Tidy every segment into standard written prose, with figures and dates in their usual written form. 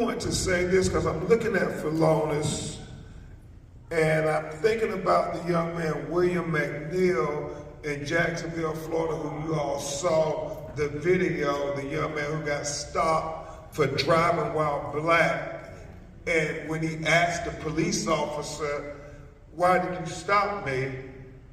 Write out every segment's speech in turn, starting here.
want to say this because I'm looking at Philonis and I'm thinking about the young man William McNeil in Jacksonville, Florida, who you all saw the video, the young man who got stopped for driving while black. And when he asked the police officer, "Why did you stop me?"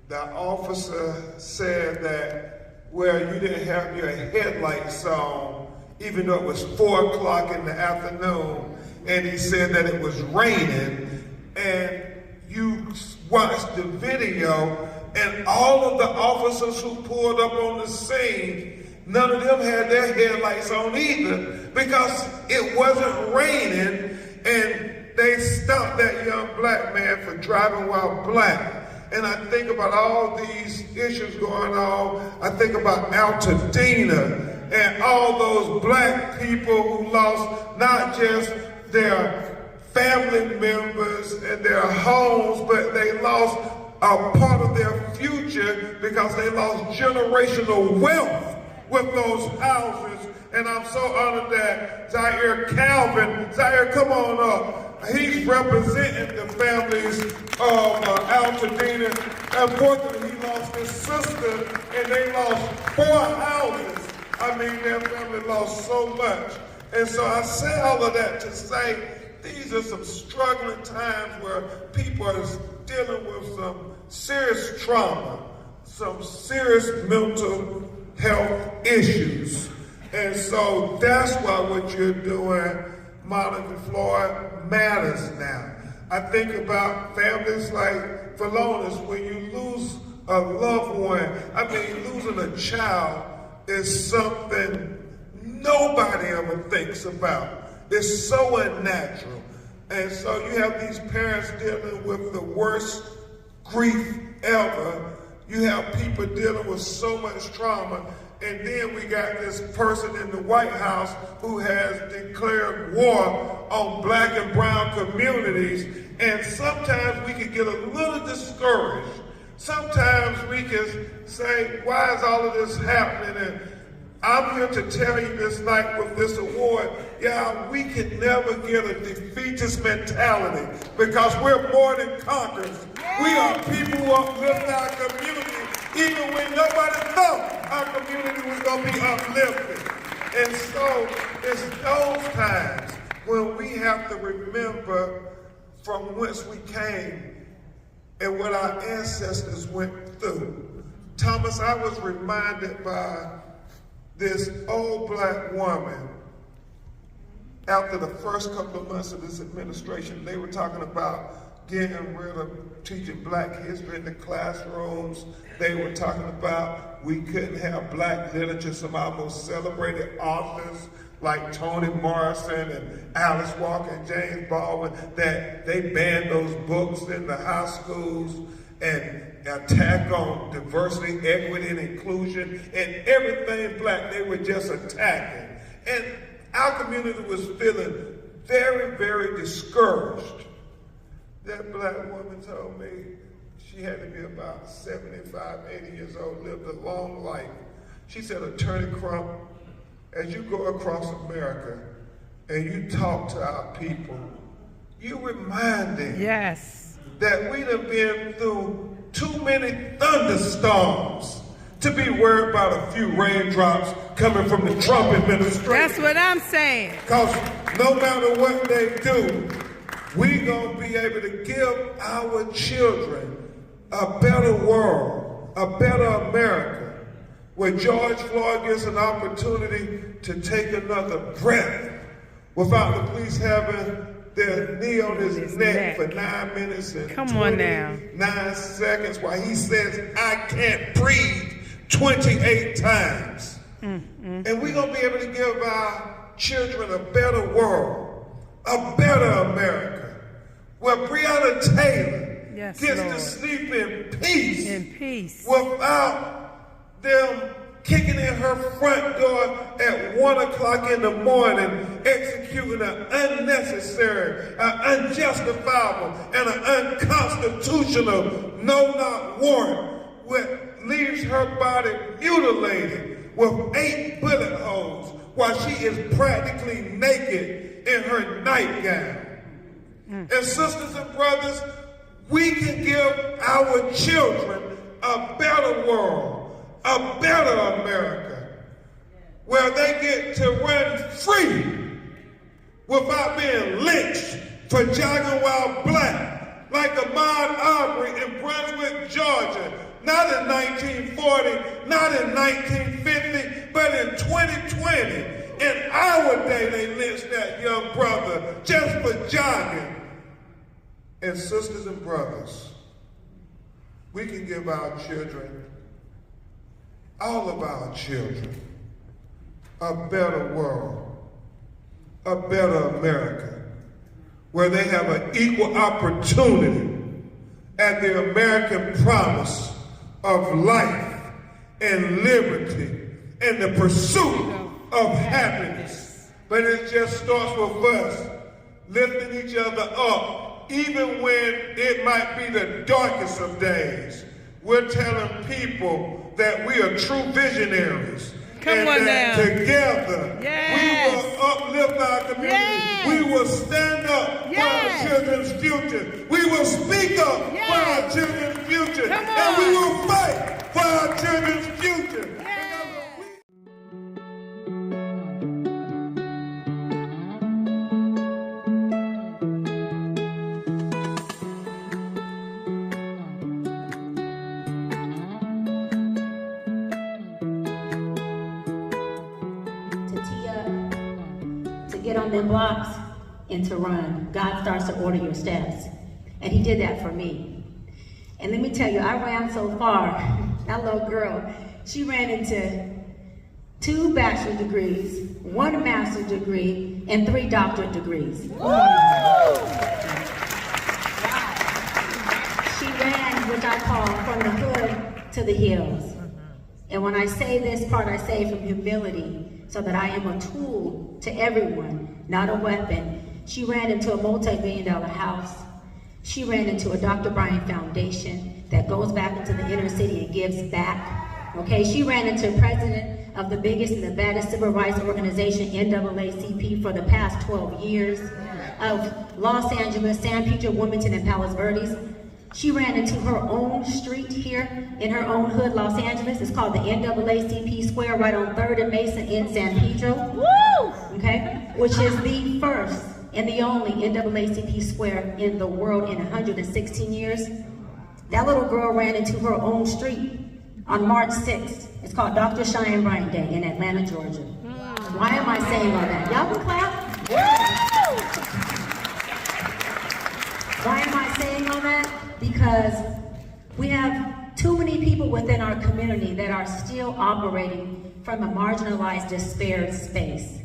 the officer said that, "Well, you didn't have your headlights on, even though it was 4 o'clock in the afternoon." And he said that it was raining. And you watched the video, and all of the officers who pulled up on the scene, none of them had their headlights on either because it wasn't raining, and they stopped that young black man for driving while black. And I think about all these issues going on. I think about Altadena and all those black people who lost not just their family members and their homes, but they lost a part of their future because they lost generational wealth with those houses. And I'm so honored that Zaire Calvin, Zaire, come on up. He's representing the families of Altadena. Unfortunately, he lost his sister and they lost 4 houses. I mean, their family lost so much. And so I say all of that to say, these are some struggling times where people are dealing with some serious trauma, some serious mental health issues. And so that's why what you're doing, Monica Floyd, matters now. I think about families like Philonis, when you lose a loved one, I mean, losing a child is something nobody ever thinks about. It's so unnatural. And so you have these parents dealing with the worst grief ever. You have people dealing with so much trauma. And then we got this person in the White House who has declared war on black and brown communities. And sometimes we can get a little discouraged. Sometimes we can say, why is all of this happening? And I'm here to tell you this night with this award, we can never get a defeatist mentality because we're more than conquerors. We are people who uplift our community even when nobody thought our community was going to be uplifted. And so it's those times when we have to remember from whence we came and what our ancestors went through. Thomas, I was reminded by this old black woman. After the first couple of months of this administration, they were talking about getting rid of teaching black history in the classrooms. They were talking about we couldn't have black literature. Some of our most celebrated authors like Toni Morrison and Alice Walker and James Baldwin, that they banned those books in the high schools and attack on diversity, equity, and inclusion, and everything black, they were just attacking. And our community was feeling very, very discouraged. That black woman told me she had to be about 75, 80 years old, lived a long life. She said, Attorney Crump, as you go across America and you talk to our people, you remind them that we done been through too many thunderstorms to be worried about a few raindrops coming from the Trump administration. That's what I'm saying. Because no matter what they do, we gonna be able to give our children a better world, a better America, where George Floyd gets an opportunity to take another breath without the police having their knee on his neck for 9 minutes and 29 seconds while he says, I can't breathe 28 times. And we're going to be able to give our children a better world, a better America, where Breonna Taylor gets to sleep in peace without them kicking in her front door at 1 o'clock in the morning, executing an unnecessary, an unjustifiable, and an unconstitutional no-knock warrant, which leaves her body mutilated with 8 bullet holes while she is practically naked in her nightgown. And sisters and brothers, we can give our children a better world, a better America, where they get to run free without being lynched for jogging while black, like Ahmaud Arbery in Brunswick, Georgia, not in 1940, not in 1950, but in 2020. In our day, they lynched that young brother just for jogging. And sisters and brothers, we can give our children, all of our children, a better world, a better America, where they have an equal opportunity at the American promise of life and liberty and the pursuit of happiness. But it just starts with us lifting each other up, even when it might be the darkest of days. We're telling people that we are true visionaries. Come on now. Together, yes, we will uplift our community. Yes, we will stand up, yes, for our children's future. We will speak up, yes, for our children's future. And we will fight for our children's future. Get on them blocks and to run. God starts to order your steps. And he did that for me. And let me tell you, I ran so far. That little girl, she ran into 2 bachelor's degrees, 1 master's degree, and 3 doctorate degrees. Woo! She ran, which I call from the hood to the hills. And when I say this part, I say from humility, so that I am a tool to everyone, not a weapon. She ran into a multi-billion-dollar house. She ran into a Dr. Bryant Foundation that goes back into the inner city and gives back. Okay, she ran into president of the biggest and the baddest civil rights organization, NAACP, for the past 12 years, of Los Angeles, San Pedro, Wilmington, and Palos Verdes. She ran into her own street here in her own hood, Los Angeles. It's called the NAACP Square, right on 3rd and Mason in San Pedro. Woo! Okay, which is the first and the only NAACP Square in the world in 116 years. That little girl ran into her own street on March 6th. It's called Dr. Cheyenne Bryant Day in Atlanta, Georgia. Why am I saying all that? Y'all can clap. Woo! Why am I saying all that? Because we have too many people within our community that are still operating from a marginalized, despaired space.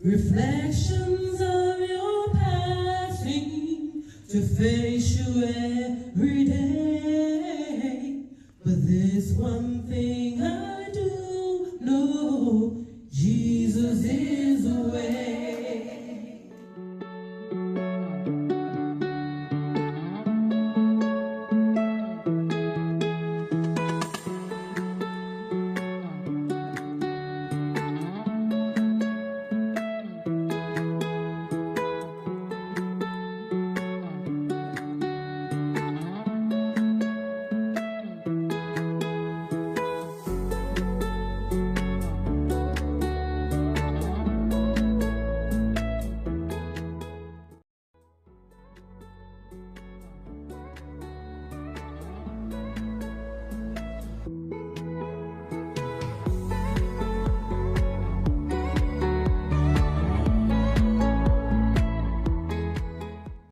Reflections of your passing to face you every day. But this one thing